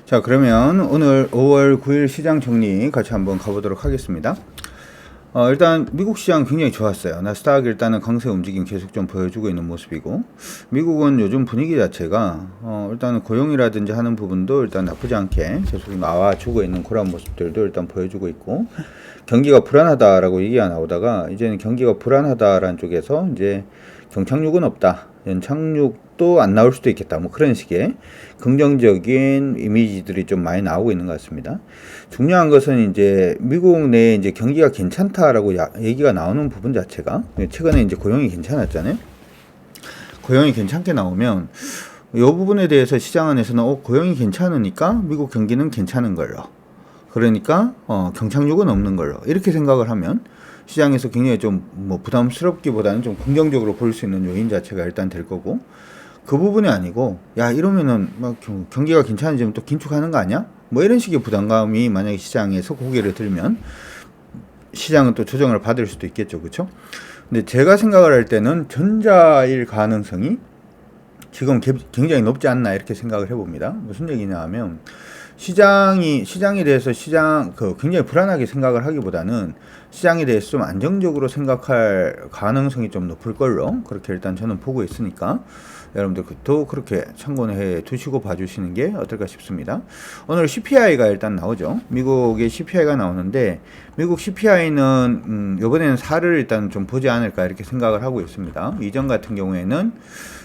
자, 그러면 오늘 5월 9일 시장 정리 같이 한번 가보도록 하겠습니다. 일단 미국 시장 굉장히 좋았어요. 나스닥 일단은 강세 움직임 계속 좀 보여주고 있는 모습이고, 미국은 요즘 분위기 자체가 일단은 고용이라든지 하는 부분도 일단 나쁘지 않게 계속 나와주고 있는 그런 모습들도 일단 보여주고 있고, 경기가 불안하다라고 얘기가 나오다가 이제는 경기가 불안하다라는 쪽에서 이제 경착륙은 없다, 연착륙도 안 나올 수도 있겠다, 뭐 그런 식의 긍정적인 이미지들이 좀 많이 나오고 있는 것 같습니다. 중요한 것은 이제 미국 내에 이제 경기가 괜찮다라고 얘기가 나오는 부분 자체가, 최근에 이제 고용이 괜찮았잖아요. 고용이 괜찮게 나오면 이 부분에 대해서 시장 안에서는 고용이 괜찮으니까 미국 경기는 괜찮은 걸로, 그러니까 경착륙은 없는 걸로 이렇게 생각을 하면 시장에서 굉장히 좀 뭐 부담스럽기보다는 좀 긍정적으로 볼 수 있는 요인 자체가 일단 될 거고, 그 부분이 아니고 야 이러면은 막 경기가 괜찮아지면 또 긴축하는 거 아니야? 뭐 이런 식의 부담감이 만약에 시장에서 고개를 들면 시장은 또 조정을 받을 수도 있겠죠, 그렇죠? 근데 제가 생각을 할 때는 전자일 가능성이 지금 굉장히 높지 않나 이렇게 생각을 해봅니다. 무슨 얘기냐 하면 시장에 대해서 굉장히 불안하게 생각을 하기보다는 시장에 대해서 좀 안정적으로 생각할 가능성이 좀 높을 걸로 그렇게 일단 저는 보고 있으니까 여러분들도 그렇게 참고해 두시고 봐주시는 게 어떨까 싶습니다. 오늘 CPI가 일단 나오죠. 미국의 CPI가 나오는데 미국 CPI는 이번에는 4를 일단 좀 보지 않을까 이렇게 생각을 하고 있습니다. 이전 같은 경우에는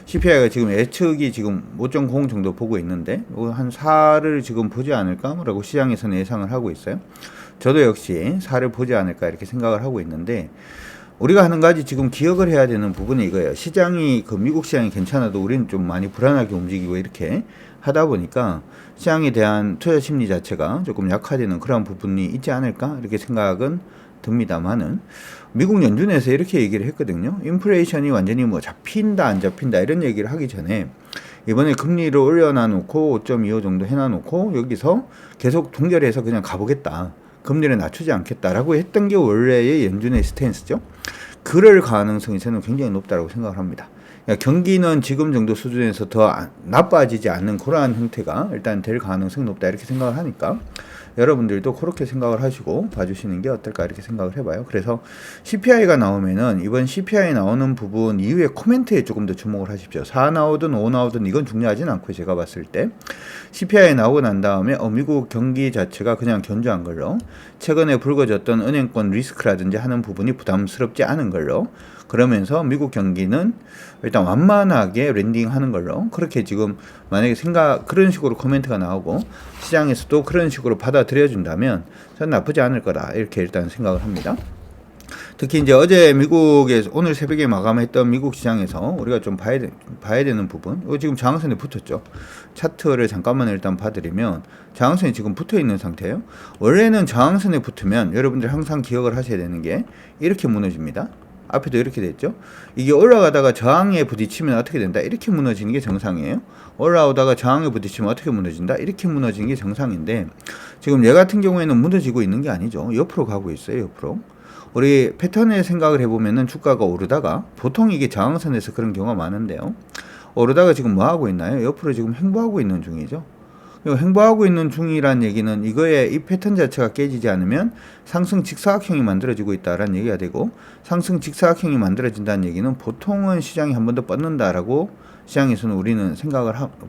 CPI가 지금 예측이 지금 5.0 정도 보고 있는데 한 4를 지금 보지 않을까라고 시장에서는 예상을 하고 있어요. 저도 역시 4를 보지 않을까 이렇게 생각을 하고 있는데, 우리가 한 가지 지금 기억을 해야 되는 부분이 이거예요. 미국 시장이 괜찮아도 우리는 좀 많이 불안하게 움직이고 이렇게 하다 보니까 시장에 대한 투자 심리 자체가 조금 약화되는 그런 부분이 있지 않을까 이렇게 생각은 듭니다만은, 미국 연준에서 이렇게 얘기를 했거든요. 인플레이션이 완전히 뭐 잡힌다 안 잡힌다 이런 얘기를 하기 전에 이번에 금리를 올려놔 놓고 5.25 정도 해놔 놓고 여기서 계속 동결해서 그냥 가보겠다, 금리를 낮추지 않겠다라고 했던 게 원래의 연준의 스탠스죠. 그럴 가능성이 저는 굉장히 높다고 생각을 합니다. 경기는 지금 정도 수준에서 더 나빠지지 않는 그러한 형태가 일단 될 가능성이 높다 이렇게 생각을 하니까 여러분들도 그렇게 생각을 하시고 봐주시는 게 어떨까 이렇게 생각을 해봐요. 그래서 CPI가 나오면은 이번 CPI 나오는 부분 이후에 코멘트에 조금 더 주목을 하십시오. 4 나오든 5 나오든 이건 중요하진 않고, 제가 봤을 때 CPI 나오고 난 다음에 미국 경기 자체가 그냥 견조한 걸로, 최근에 불거졌던 은행권 리스크라든지 하는 부분이 부담스럽지 않은 걸로, 그러면서 미국 경기는 일단 완만하게 랜딩하는 걸로, 그렇게 지금 만약에 그런 식으로 코멘트가 나오고 시장에서도 그런 식으로 받아들여준다면 저는 나쁘지 않을 거다 이렇게 일단 생각을 합니다. 특히 이제 어제 미국에서 오늘 새벽에 마감했던 미국 시장에서 우리가 좀 봐야 되는 부분, 지금 저항선에 붙었죠. 차트를 잠깐만 일단 봐드리면 저항선이 지금 붙어 있는 상태예요. 원래는 저항선에 붙으면 여러분들 항상 기억을 하셔야 되는 게 이렇게 무너집니다. 앞에도 이렇게 됐죠. 이게 올라가다가 저항에 부딪히면 어떻게 된다, 이렇게 무너지는 게 정상이에요. 올라오다가 저항에 부딪히면 어떻게 무너진다, 이렇게 무너지는 게 정상인데 지금 얘 같은 경우에는 무너지고 있는 게 아니죠. 옆으로 가고 있어요. 옆으로. 우리 패턴의 생각을 해보면은 주가가 오르다가 보통 이게 저항선에서 그런 경우가 많은데요. 오르다가 지금 뭐 하고 있나요? 옆으로 지금 횡보하고 있는 중이죠. 횡보하고 있는 중이란 얘기는 이 패턴 자체가 깨지지 않으면 상승 직사각형이 만들어지고 있다라는 얘기가 되고, 상승 직사각형이 만들어진다는 얘기는 보통은 시장이 한 번 더 뻗는다라고 시장에서는 우리는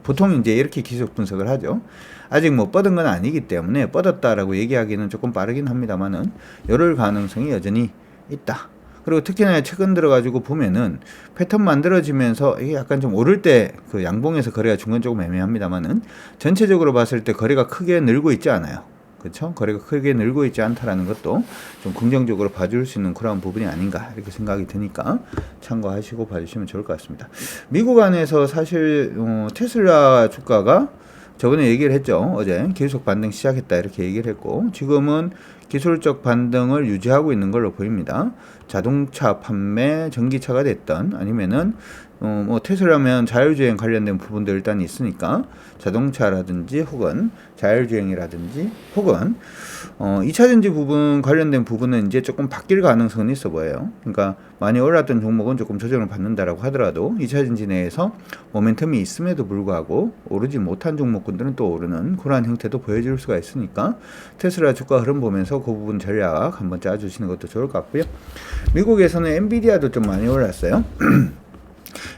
보통 이제 이렇게 기술 분석을 하죠. 아직 뭐 뻗은 건 아니기 때문에 뻗었다라고 얘기하기는 조금 빠르긴 합니다만은 이럴 가능성이 여전히 있다. 그리고 특히나 최근 들어가지고 보면은 패턴 만들어지면서 이게 약간 좀 오를 때 그 양봉에서 거래가 준 건 조금 애매합니다만은 전체적으로 봤을 때 거래가 크게 늘고 있지 않아요. 그렇죠? 거래가 크게 늘고 있지 않다라는 것도 좀 긍정적으로 봐줄 수 있는 그런 부분이 아닌가 이렇게 생각이 드니까 참고하시고 봐주시면 좋을 것 같습니다. 미국 안에서 사실 테슬라 주가가 저번에 얘기를 했죠. 어제 계속 반등 시작했다 이렇게 얘기를 했고, 지금은 기술적 반등을 유지하고 있는 걸로 보입니다. 자동차 판매, 전기차가 됐던 아니면은 뭐 테슬라면 자율주행 관련된 부분도 일단 있으니까 자동차라든지 혹은 자율주행이라든지 혹은 2차전지 부분 관련된 부분은 이제 조금 바뀔 가능성은 있어 보여요. 그러니까 많이 올랐던 종목은 조금 조정을 받는다라고 하더라도 2차전지 내에서 모멘텀이 있음에도 불구하고 오르지 못한 종목군들은 또 오르는 그러한 형태도 보여줄 수가 있으니까 테슬라 주가 흐름 보면서 그 부분 전략 한번 짜주시는 것도 좋을 것 같고요. 미국에서는 엔비디아도 좀 많이 올랐어요.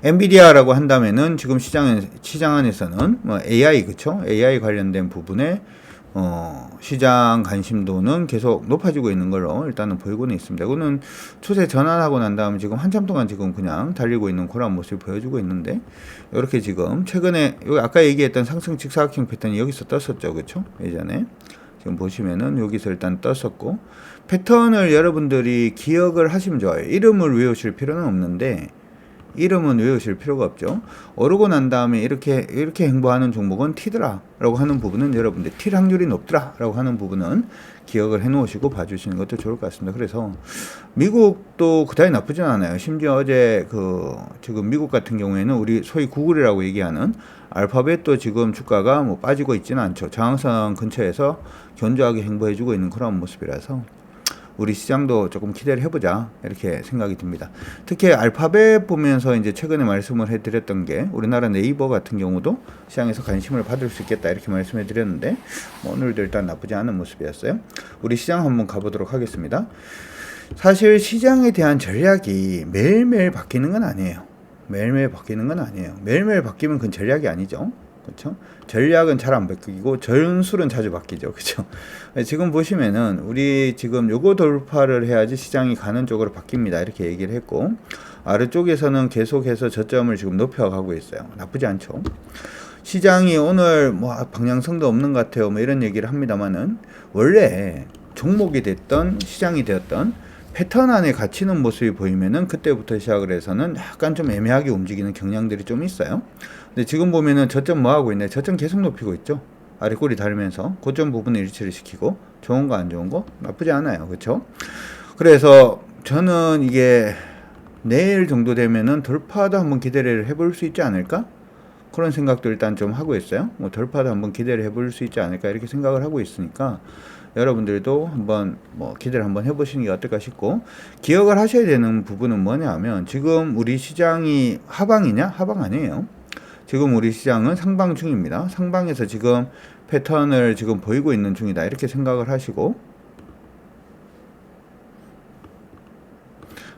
엔비디아라고 한다면은 지금 시장 안에서는 뭐 AI 그쵸? AI 관련된 부분에 시장 관심도는 계속 높아지고 있는 걸로 일단은 보이고는 있습니다. 이거는 추세 전환하고 난 다음에 지금 한참 동안 지금 그냥 달리고 있는 그런 모습을 보여주고 있는데 이렇게 지금 최근에 여기 아까 얘기했던 상승 직사각형 패턴이 여기서 떴었죠, 그쵸? 예전에 지금 보시면은 여기서 일단 떴었고 패턴을 여러분들이 기억을 하시면 좋아요. 이름을 외우실 필요는 없는데. 이름은 외우실 필요가 없죠. 오르고 난 다음에 이렇게 행보하는 종목은 T더라 라고 하는 부분은 여러분들 T 확률이 높더라 라고 하는 부분은 기억을 해 놓으시고 봐주시는 것도 좋을 것 같습니다. 그래서 미국도 그다지 나쁘진 않아요. 심지어 어제 지금 미국 같은 경우에는 우리 소위 구글이라고 얘기하는 알파벳도 지금 주가가 뭐 빠지고 있지는 않죠. 저항선 근처에서 견조하게 행보해주고 있는 그런 모습이라서 우리 시장도 조금 기대를 해보자 이렇게 생각이 듭니다. 특히 알파벳 보면서 이제 최근에 말씀을 해드렸던 게 우리나라 네이버 같은 경우도 시장에서 관심을 받을 수 있겠다 이렇게 말씀해드렸는데 뭐 오늘도 일단 나쁘지 않은 모습이었어요. 우리 시장 한번 가보도록 하겠습니다. 사실 시장에 대한 전략이 매일매일 바뀌는 건 아니에요. 매일매일 바뀌는 건 아니에요. 매일매일 바뀌면 그건 전략이 아니죠. 그렇죠? 전략은 잘 안 바뀌고 전술은 자주 바뀌죠. 그렇죠? 지금 보시면은 우리 지금 요거 돌파를 해야지 시장이 가는 쪽으로 바뀝니다. 이렇게 얘기를 했고 아래쪽에서는 계속해서 저점을 지금 높여가고 있어요. 나쁘지 않죠. 시장이 오늘 뭐 방향성도 없는 것 같아요. 뭐 이런 얘기를 합니다만은 원래 종목이 됐던 시장이 되었던 패턴 안에 갇히는 모습이 보이면은 그때부터 시작을 해서는 약간 좀 애매하게 움직이는 경향들이 좀 있어요. 근데 지금 보면은 저점 뭐 하고 있네. 저점 계속 높이고 있죠. 아래 꼬리 달면서 고점 부분을 일치를 시키고 좋은 거 안 좋은 거 나쁘지 않아요. 그렇죠? 그래서 저는 이게 내일 정도 되면은 돌파도 한번 기대를 해볼 수 있지 않을까? 그런 생각도 일단 좀 하고 있어요. 뭐 돌파도 한번 기대를 해볼 수 있지 않을까 이렇게 생각을 하고 있으니까 여러분들도 한번 뭐 기대를 한번 해보시는 게 어떨까 싶고 기억을 하셔야 되는 부분은 뭐냐 하면 지금 우리 시장이 하방이냐? 하방 아니에요. 지금 우리 시장은 상방 중입니다. 상방에서 지금 패턴을 지금 보이고 있는 중이다 이렇게 생각을 하시고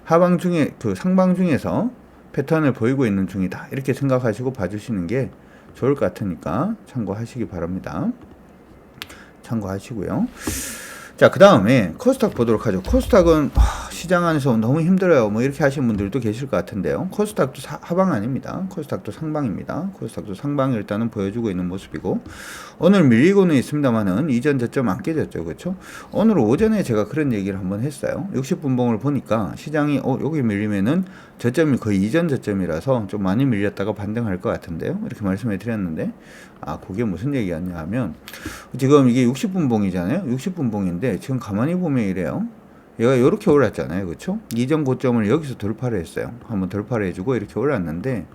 하방 중에 상방 중에서 패턴을 보이고 있는 중이다 이렇게 생각하시고 봐주시는 게 좋을 것 같으니까 참고하시기 바랍니다. 참고하시고요. 자, 그 다음에 코스닥 보도록 하죠. 코스닥은 시장 안에서 너무 힘들어요. 뭐 이렇게 하시는 분들도 계실 것 같은데요. 코스닥도 하방 아닙니다. 코스닥도 상방입니다. 코스닥도 상방을 일단은 보여주고 있는 모습이고 오늘 밀리고는 있습니다만은 이전 저점 안 깨졌죠. 그렇죠? 오늘 오전에 제가 그런 얘기를 한번 했어요. 60분봉을 보니까 시장이 여기 밀리면은 저점이 거의 이전 저점이라서 좀 많이 밀렸다가 반등할 것 같은데요. 이렇게 말씀해 드렸는데 그게 무슨 얘기였냐 하면 지금 이게 60분봉이잖아요. 60분봉인데 지금 가만히 보면 이래요. 얘가 이렇게 올랐잖아요. 그렇죠? 이전 고점을 여기서 돌파를 했어요. 한번 돌파를 해주고 이렇게 올랐는데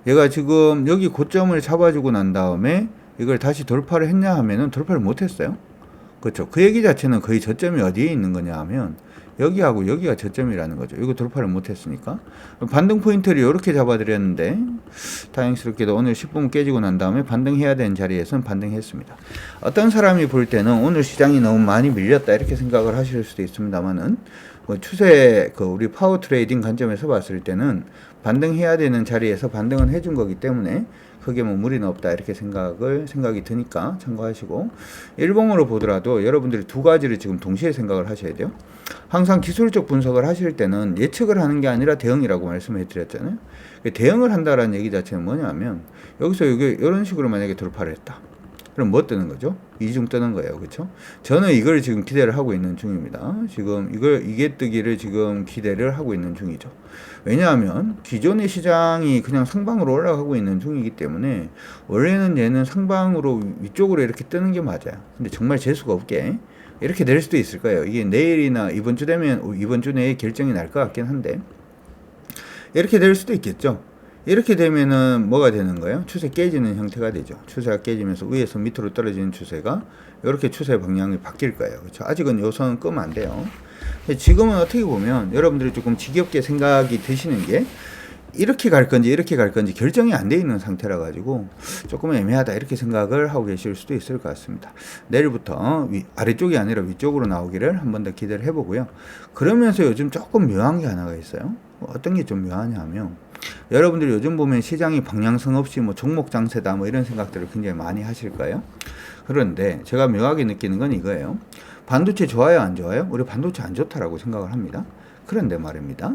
얘가 지금 여기 고점을 잡아주고 난 다음에 이걸 다시 돌파를 했냐 하면은 돌파를 못했어요. 그렇죠? 그 얘기 자체는 거의 저점이 어디에 있는 거냐 하면 여기하고 여기가 저점이라는 거죠. 이거 돌파를 못했으니까 반등 포인트를 이렇게 잡아드렸는데 다행스럽게도 오늘 10분 깨지고 난 다음에 반등해야 되는 자리에서는 반등했습니다. 어떤 사람이 볼 때는 오늘 시장이 너무 많이 밀렸다 이렇게 생각을 하실 수도 있습니다만은 추세 우리 파워 트레이딩 관점에서 봤을 때는 반등해야 되는 자리에서 반등은 해준 거기 때문에 크게 뭐 무리는 없다 이렇게 생각이 드니까 참고하시고 일봉으로 보더라도 여러분들이 두 가지를 지금 동시에 생각을 하셔야 돼요. 항상 기술적 분석을 하실 때는 예측을 하는 게 아니라 대응이라고 말씀해 드렸잖아요. 대응을 한다라는 얘기 자체는 뭐냐면 여기서 이런 식으로 만약에 돌파를 했다. 그럼 뭐 뜨는 거죠? 이중 뜨는 거예요. 그렇죠? 저는 이걸 지금 기대를 하고 있는 중입니다. 지금 이게 뜨기를 지금 기대를 하고 있는 중이죠. 왜냐하면 기존의 시장이 그냥 상방으로 올라가고 있는 중이기 때문에 원래는 얘는 상방으로 위쪽으로 이렇게 뜨는 게 맞아요. 근데 정말 재수가 없게 이렇게 될 수도 있을 거예요. 이게 내일이나 이번 주 되면 이번 주 내에 결정이 날 것 같긴 한데 이렇게 될 수도 있겠죠. 이렇게 되면은 뭐가 되는 거예요? 추세 깨지는 형태가 되죠. 추세가 깨지면서 위에서 밑으로 떨어지는 추세가 이렇게 추세 방향이 바뀔 거예요. 그렇죠? 아직은 요 선은 끄면 안 돼요. 지금은 어떻게 보면 여러분들이 조금 지겹게 생각이 드시는 게 이렇게 갈 건지 이렇게 갈 건지 결정이 안 돼 있는 상태라 가지고 조금 애매하다 이렇게 생각을 하고 계실 수도 있을 것 같습니다. 내일부터 아래쪽이 아니라 위쪽으로 나오기를 한 번 더 기대를 해보고요. 그러면서 요즘 조금 묘한 게 하나가 있어요. 어떤 게 좀 묘하냐면 여러분들이 요즘 보면 시장이 방향성 없이 뭐 종목 장세다 뭐 이런 생각들을 굉장히 많이 하실 거예요. 그런데 제가 묘하게 느끼는 건 이거예요. 반도체 좋아요 안 좋아요? 우리 반도체 안 좋다라고 생각을 합니다. 그런데 말입니다.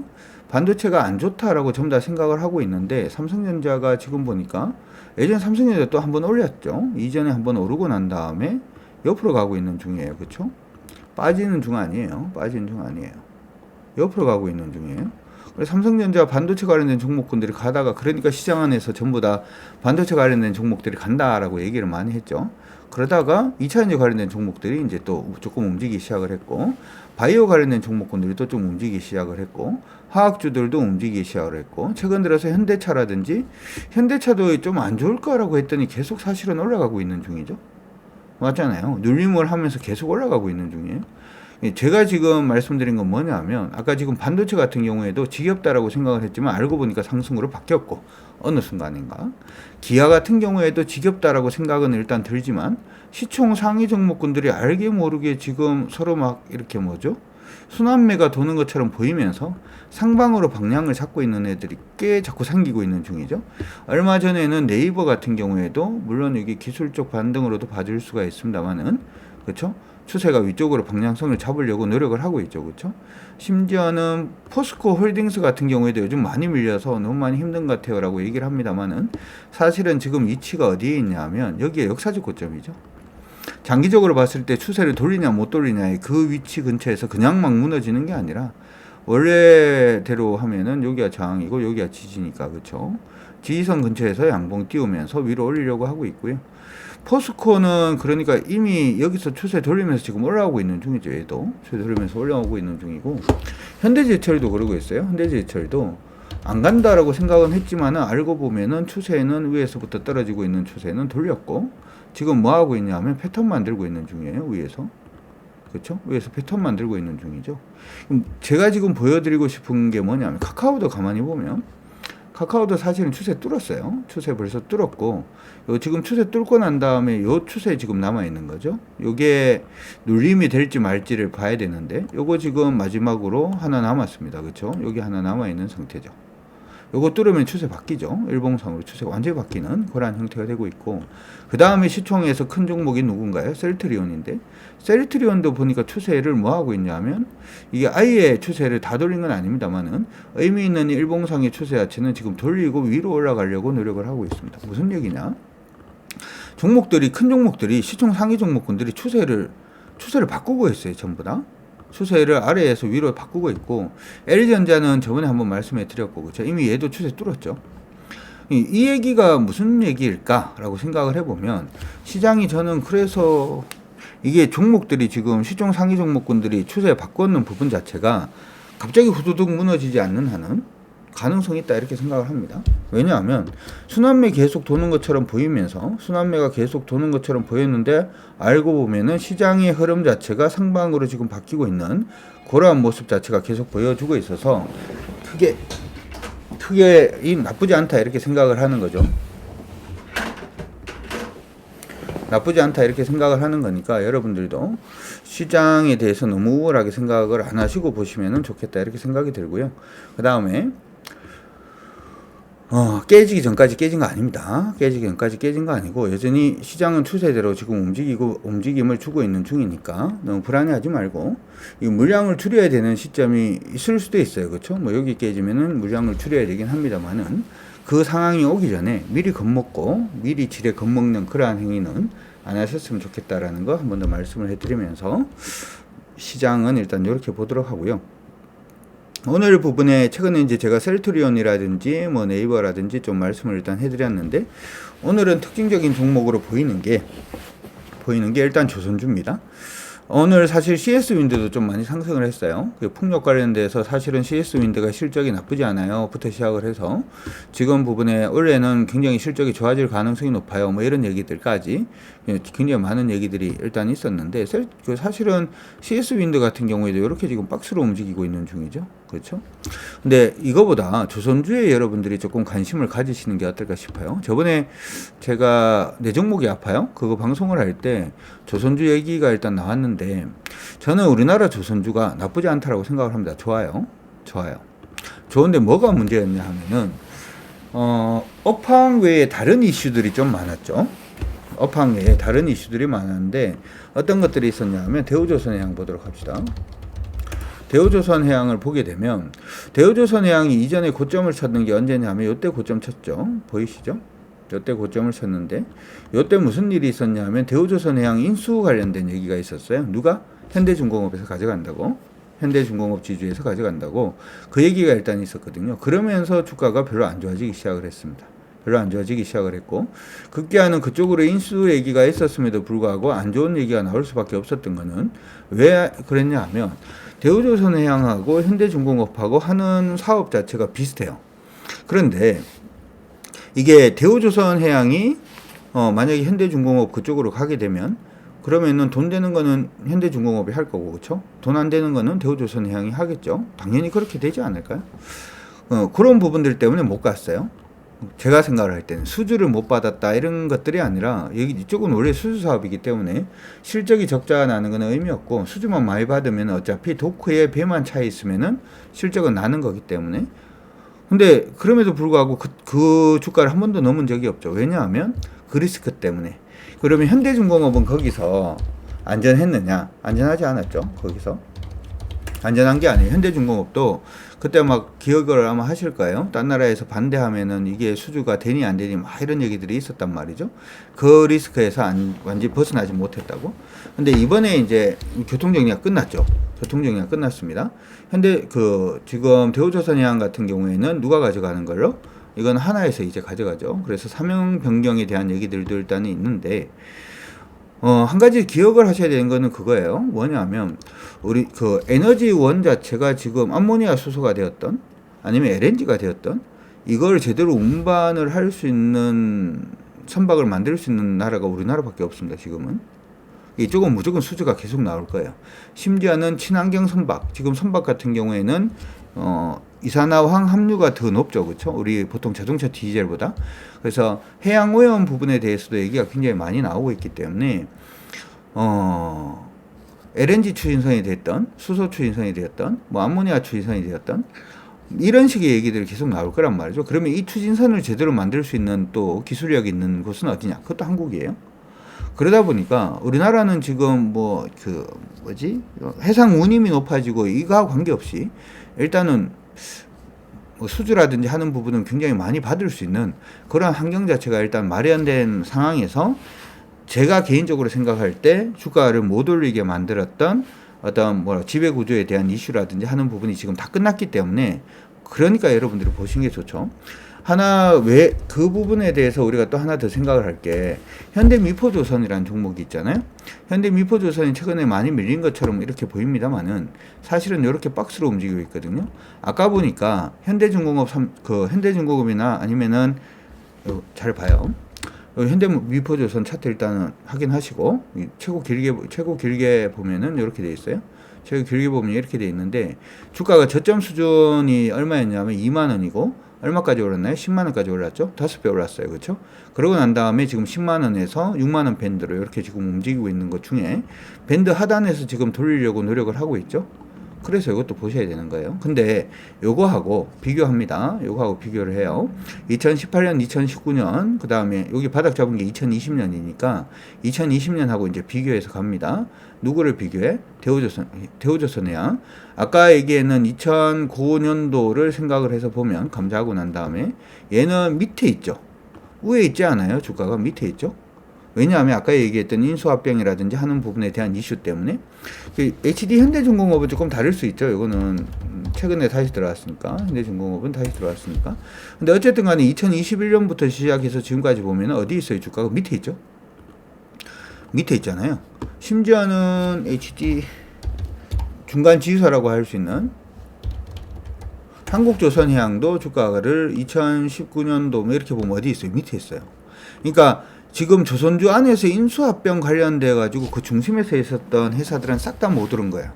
반도체가 안 좋다라고 전부 다 생각을 하고 있는데 삼성전자가 지금 보니까 예전 삼성전자 또 한번 올렸죠. 이전에 한번 오르고 난 다음에 옆으로 가고 있는 중이에요. 그렇죠? 빠지는 중 아니에요. 빠지는 중 아니에요. 옆으로 가고 있는 중이에요. 그래서 삼성전자 반도체 관련된 종목군들이 가다가 그러니까 시장 안에서 전부 다 반도체 관련된 종목들이 간다라고 얘기를 많이 했죠. 그러다가 2차전지 관련된 종목들이 이제 또 조금 움직이기 시작을 했고 바이오 관련된 종목군들이 또 좀 움직이기 시작을 했고 화학주들도 움직이기 시작을 했고 최근 들어서 현대차라든지 현대차도 좀 안 좋을 거라고 했더니 계속 사실은 올라가고 있는 중이죠. 맞잖아요. 눌림을 하면서 계속 올라가고 있는 중이에요. 제가 지금 말씀드린 건 뭐냐면 아까 지금 반도체 같은 경우에도 지겹다라고 생각을 했지만 알고 보니까 상승으로 바뀌었고 어느 순간인가 기아 같은 경우에도 지겹다라고 생각은 일단 들지만 시총 상위 종목군들이 알게 모르게 지금 서로 막 이렇게 뭐죠? 순환매가 도는 것처럼 보이면서 상방으로 방향을 잡고 있는 애들이 꽤 자꾸 생기고 있는 중이죠. 얼마 전에는 네이버 같은 경우에도 물론 이게 기술적 반등으로도 봐줄 수가 있습니다만은 그렇죠? 추세가 위쪽으로 방향성을 잡으려고 노력을 하고 있죠. 그렇죠? 심지어는 포스코 홀딩스 같은 경우에도 요즘 많이 밀려서 너무 많이 힘든 것 같아요 라고 얘기를 합니다만은 사실은 지금 위치가 어디에 있냐면 여기에 역사적 고점이죠. 장기적으로 봤을 때 추세를 돌리냐 못 돌리냐의 그 위치 근처에서 그냥 막 무너지는 게 아니라 원래대로 하면은 여기가 저항이고 여기가 지지니까 그렇죠. 지지선 근처에서 양봉 띄우면서 위로 올리려고 하고 있고요. 포스코는 그러니까 이미 여기서 추세 돌리면서 지금 올라오고 있는 중이죠. 얘도 추세 돌리면서 올라오고 있는 중이고 현대제철도 그러고 있어요. 현대제철도 안 간다라고 생각은 했지만은 알고 보면은 추세는 위에서부터 떨어지고 있는 추세는 돌렸고 지금 뭐 하고 있냐면 패턴 만들고 있는 중이에요. 위에서 그렇죠? 위에서 패턴 만들고 있는 중이죠. 제가 지금 보여드리고 싶은 게 뭐냐면 카카오도 가만히 보면 카카오도 사실은 추세 뚫었어요. 추세 벌써 뚫었고 요 지금 추세 뚫고 난 다음에 요 추세 지금 남아 있는 거죠. 요게 눌림이 될지 말지를 봐야 되는데 요거 지금 마지막으로 하나 남았습니다. 그렇죠? 여기 하나 남아 있는 상태죠. 요거 뚫으면 추세 바뀌죠. 일봉상으로 추세가 완전히 바뀌는 그러한 형태가 되고 있고 그 다음에 시총에서 큰 종목이 누군가요? 셀트리온인데 셀트리온도 보니까 추세를 뭐 하고 있냐면 이게 아예 추세를 다 돌린 건 아닙니다만은 의미 있는 일봉상의 추세 자체는 지금 돌리고 위로 올라가려고 노력을 하고 있습니다. 무슨 얘기냐? 종목들이 큰 종목들이 시총 상위 종목군들이 추세를 바꾸고 있어요. 전부 다. 추세를 아래에서 위로 바꾸고 있고 LG전자는 저번에 한번 말씀해 드렸고 그렇죠? 이미 얘도 추세 뚫었죠. 이 얘기가 무슨 얘기일까라고 생각을 해보면 시장이 저는 그래서 이게 종목들이 지금 시총 상위 종목군들이 추세 바꾸는 부분 자체가 갑자기 후두둑 무너지지 않는 한은 가능성이 있다 이렇게 생각을 합니다. 왜냐하면 순환매 계속 도는 것처럼 보이면서 순환매가 계속 도는 것처럼 보였는데 알고 보면은 시장의 흐름 자체가 상방으로 지금 바뀌고 있는 그러한 모습 자체가 계속 보여주고 있어서 크게 이 나쁘지 않다 이렇게 생각을 하는 거죠. 나쁘지 않다 이렇게 생각을 하는 거니까 여러분들도 시장에 대해서 너무 우월하게 생각을 안 하시고 보시면 좋겠다 이렇게 생각이 들고요. 그 다음에 깨지기 전까지 깨진 거 아닙니다. 깨지기 전까지 깨진 거 아니고 여전히 시장은 추세대로 지금 움직임을 주고 있는 중이니까 너무 불안해하지 말고 이 물량을 줄여야 되는 시점이 있을 수도 있어요. 그렇죠? 뭐 여기 깨지면은 물량을 줄여야 되긴 합니다만은 그 상황이 오기 전에 미리 겁먹고 미리 지레 겁먹는 그러한 행위는 안 하셨으면 좋겠다라는 거 한 번 더 말씀을 해드리면서 시장은 일단 이렇게 보도록 하고요. 오늘 부분에 최근에 이제 제가 셀트리온이라든지 뭐 네이버라든지 좀 말씀을 일단 해드렸는데 오늘은 특징적인 종목으로 보이는 게 일단 조선주입니다. 오늘 사실 CS 윈드도 좀 많이 상승을 했어요. 그 풍력 관련돼서 사실은 CS 윈드가 실적이 나쁘지 않아요. 부터 시작을 해서 지금 부분에 올해는 굉장히 실적이 좋아질 가능성이 높아요. 뭐 이런 얘기들까지 굉장히 많은 얘기들이 일단 있었는데 사실은 CS 윈드 같은 경우에도 이렇게 지금 박스로 움직이고 있는 중이죠. 그렇죠? 근데 이거보다 조선주에 여러분들이 조금 관심을 가지시는 게 어떨까 싶어요. 저번에 제가 내 종목이 아파요. 그거 방송을 할 때 조선주 얘기가 일단 나왔는데 저는 우리나라 조선주가 나쁘지 않다라고 생각을 합니다. 좋아요. 좋아요. 좋은데 뭐가 문제였냐 하면은 업황 외에 다른 이슈들이 좀 많았죠. 업황 외에 다른 이슈들이 많았는데 어떤 것들이 있었냐 하면 대우조선해양 보도록 합시다. 대우조선해양을 보게 되면 대우조선해양이 이전에 고점을 쳤는 게 언제냐 하면 이때 고점 쳤죠. 보이시죠? 이때 고점을 쳤는데 이때 무슨 일이 있었냐 하면 대우조선해양 인수 관련된 얘기가 있었어요. 누가? 현대중공업에서 가져간다고. 현대중공업 지주에서 가져간다고 그 얘기가 일단 있었거든요. 그러면서 주가가 별로 안 좋아지기 시작을 했습니다. 별로 안 좋아지기 시작을 했고 급기야는 그쪽으로 인수 얘기가 있었음에도 불구하고 안 좋은 얘기가 나올 수밖에 없었던 거는 왜 그랬냐 하면 대우조선해양하고 현대중공업하고 하는 사업 자체가 비슷해요. 그런데 이게 대우조선해양이 만약에 현대중공업 그쪽으로 가게 되면 그러면은 돈 되는 거는 현대중공업이 할 거고 그렇죠? 돈 안 되는 거는 대우조선해양이 하겠죠. 당연히 그렇게 되지 않을까요? 그런 부분들 때문에 못 갔어요. 제가 생각을 할 때는 수주를 못 받았다 이런 것들이 아니라 이쪽은 원래 수주 사업이기 때문에 실적이 적자가 나는 건 의미 없고 수주만 많이 받으면 어차피 도크에 배만 차 있으면은 실적은 나는 거기 때문에 근데 그럼에도 불구하고 그 주가를 한 번도 넘은 적이 없죠. 왜냐하면 그 리스크 때문에. 그러면 현대중공업은 거기서 안전했느냐? 안전하지 않았죠. 거기서 안전한 게 아니에요. 현대중공업도 그때 막 기억을 아마 하실 거예요. 딴 나라에서 반대하면은 이게 수주가 되니 안 되니 막 이런 얘기들이 있었단 말이죠. 그 리스크에서 완전히 벗어나지 못했다고. 근데 이번에 이제 교통정리가 끝났죠. 교통정리가 끝났습니다. 현대 지금 대우조선해양 같은 경우에는 누가 가져가는 걸로? 이건 하나에서 이제 가져가죠. 그래서 사명 변경에 대한 얘기들도 일단은 있는데 한 가지 기억을 하셔야 되는 거는 그거예요. 뭐냐면 우리 에너지원 자체가 지금 암모니아 수소가 되었던 아니면 LNG가 되었던 이걸 제대로 운반을 할 수 있는 선박을 만들 수 있는 나라가 우리나라밖에 없습니다. 지금은 이쪽은 무조건 수주가 계속 나올 거예요. 심지어는 친환경 선박, 지금 선박 같은 경우에는 이산화황 함유가 더 높죠, 그렇죠? 우리 보통 자동차 디젤보다. 그래서 해양 오염 부분에 대해서도 얘기가 굉장히 많이 나오고 있기 때문에 LNG 추진선이 됐던, 수소 추진선이 되었던, 뭐 암모니아 추진선이 되었던 이런 식의 얘기들이 계속 나올 거란 말이죠. 그러면 이 추진선을 제대로 만들 수 있는 또 기술력 있는 곳은 어디냐? 그것도 한국이에요. 그러다 보니까 우리나라는 지금 해상 운임이 높아지고 이거하고 관계없이 일단은 뭐 수주라든지 하는 부분은 굉장히 많이 받을 수 있는 그런 환경 자체가 일단 마련된 상황에서 제가 개인적으로 생각할 때 주가를 못 올리게 만들었던 어떤 지배구조에 대한 이슈라든지 하는 부분이 지금 다 끝났기 때문에 그러니까 여러분들이 보시는 게 좋죠. 그 부분에 대해서 우리가 또 하나 더 생각을 할 게 현대미포조선이라는 종목이 있잖아요. 현대미포조선이 최근에 많이 밀린 것처럼 이렇게 보입니다만은 사실은 이렇게 박스로 움직이고 있거든요. 아까 보니까 현대중공업이나 아니면은 잘 봐요. 현대미포조선 차트 일단은 확인하시고 최고 길게 보면은 이렇게 돼 있어요. 최고 길게 보면 이렇게 돼 있는데 주가가 저점 수준이 얼마였냐면 2만 원이고 얼마까지 올랐나요? 10만 원까지 올랐죠? 5배 올랐어요. 그렇죠? 그러고 난 다음에 지금 10만 원에서 6만 원 밴드로 이렇게 지금 움직이고 있는 것 중에 밴드 하단에서 지금 돌리려고 노력을 하고 있죠. 그래서 이것도 보셔야 되는 거예요. 근데 요거하고 비교합니다. 요거하고 비교를 해요. 2018년, 2019년, 그 다음에 여기 바닥 잡은 게 2020년이니까 2020년하고 이제 비교해서 갑니다. 누구를 비교해? 대우조선해양. 아까 얘기에는 2009년도를 생각을 해서 보면 감자하고 난 다음에 얘는 밑에 있죠. 위에 있지 않아요? 주가가 밑에 있죠. 왜냐하면 아까 얘기했던 인수합병이라든지 하는 부분에 대한 이슈 때문에 HD 현대중공업은 조금 다를 수 있죠. 이거는 최근에 다시 들어왔으니까 현대중공업은 다시 들어왔으니까. 근데 어쨌든 간에 2021년부터 시작해서 지금까지 보면 어디 있어요? 주가가 밑에 있죠. 밑에 있잖아요. 심지어는 HD 중간 지수라고 할 수 있는 한국조선해양도 주가를 2019년도 뭐 이렇게 보면 어디 있어요? 밑에 있어요. 그러니까 지금 조선주 안에서 인수합병 관련돼 가지고 그 중심에서 있었던 회사들은 싹 다 못 오른 거야.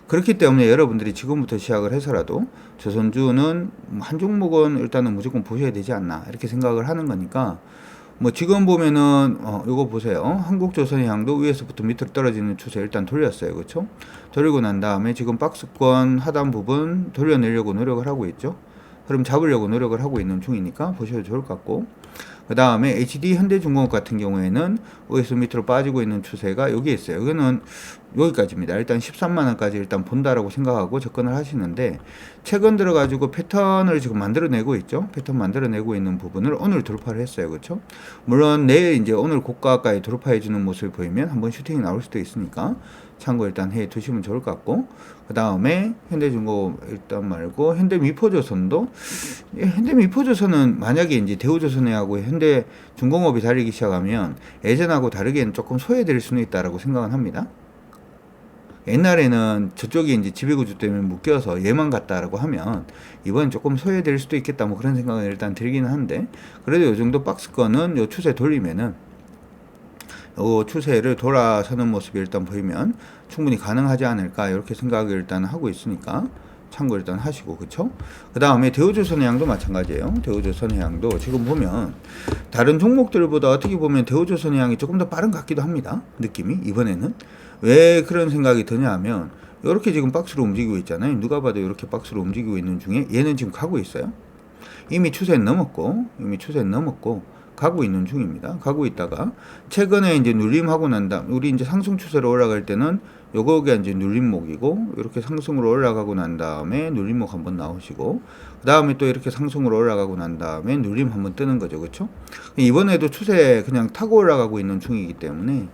그렇기 때문에 여러분들이 지금부터 시작을 해서라도 조선주는 한 종목은 일단은 무조건 보셔야 되지 않나 이렇게 생각을 하는 거니까, 뭐 지금 보면은 요거 보세요. 한국조선해양도 위에서부터 밑으로 떨어지는 추세 일단 돌렸어요. 그렇죠? 돌리고 난 다음에 지금 박스권 하단 부분 돌려내려고 노력을 하고 있죠. 흐름 잡으려고 노력을 하고 있는 중이니까 보셔도 좋을 것 같고, 그 다음에 HD 현대중공업 같은 경우에는 위에서 밑으로 빠지고 있는 추세가 여기 있어요. 여기는 여기까지입니다. 일단 13만원까지 일단 본다라고 생각하고 접근을 하시는데, 최근 들어가지고 패턴을 지금 만들어내고 있죠. 패턴 만들어내고 있는 부분을 오늘 돌파를 했어요. 그렇죠? 물론 내일 이제 오늘 고가까지 돌파해주는 모습을 보이면 한번 슈팅이 나올 수도 있으니까 참고 일단 해 두시면 좋을 것 같고, 그 다음에 현대중공업 일단 말고 현대미포조선도, 현대미포조선은 만약에 이제 대우조선해하고 현대중공업이 달리기 시작하면 예전하고 다르게는 조금 소외될 수는 있다라고 생각은 합니다. 옛날에는 저쪽이 이제 지배구조 때문에 묶여서 얘만 갔다라고 하면 이번엔 조금 소외될 수도 있겠다, 뭐 그런 생각은 일단 들기는 한데, 그래도 요 정도 박스권은 요 추세 돌리면은 요 추세를 돌아서는 모습이 일단 보이면 충분히 가능하지 않을까 이렇게 생각을 일단 하고 있으니까 참고 일단 하시고, 그쵸? 그 다음에 대우조선해양도 마찬가지예요. 대우조선해양도 지금 보면 다른 종목들보다 어떻게 보면 대우조선해양이 조금 더 빠른 것 같기도 합니다. 느낌이 이번에는. 왜 그런 생각이 드냐 하면 이렇게 지금 박스로 움직이고 있잖아요. 누가 봐도 이렇게 박스로 움직이고 있는 중에 얘는 지금 가고 있어요. 이미 추세는 넘었고 가고 있는 중입니다. 가고 있다가 최근에 이제 눌림하고 난 다음, 우리 이제 상승 추세로 올라갈 때는 요거가 이제 눌림목이고, 이렇게 상승으로 올라가고 난 다음에 눌림목 한번 나오시고, 그 다음에 또 이렇게 상승으로 올라가고 난 다음에 눌림 한번 뜨는 거죠. 그렇죠? 이번에도 추세 그냥 타고 올라가고 있는 중이기 때문에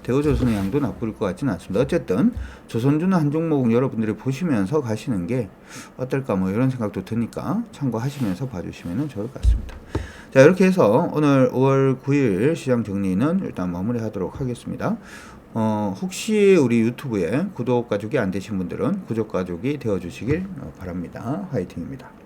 대우조선해양도 나쁠 것 같지는 않습니다. 어쨌든 조선주는 한 종목 여러분들이 보시면서 가시는 게 어떨까, 뭐 이런 생각도 드니까 참고하시면서 봐주시면 좋을 것 같습니다. 자, 이렇게 해서 오늘 5월 9일 시장 정리는 일단 마무리하도록 하겠습니다. 혹시 우리 유튜브에 구독 가족이 안 되신 분들은 구독 가족이 되어 주시길 바랍니다. 화이팅입니다.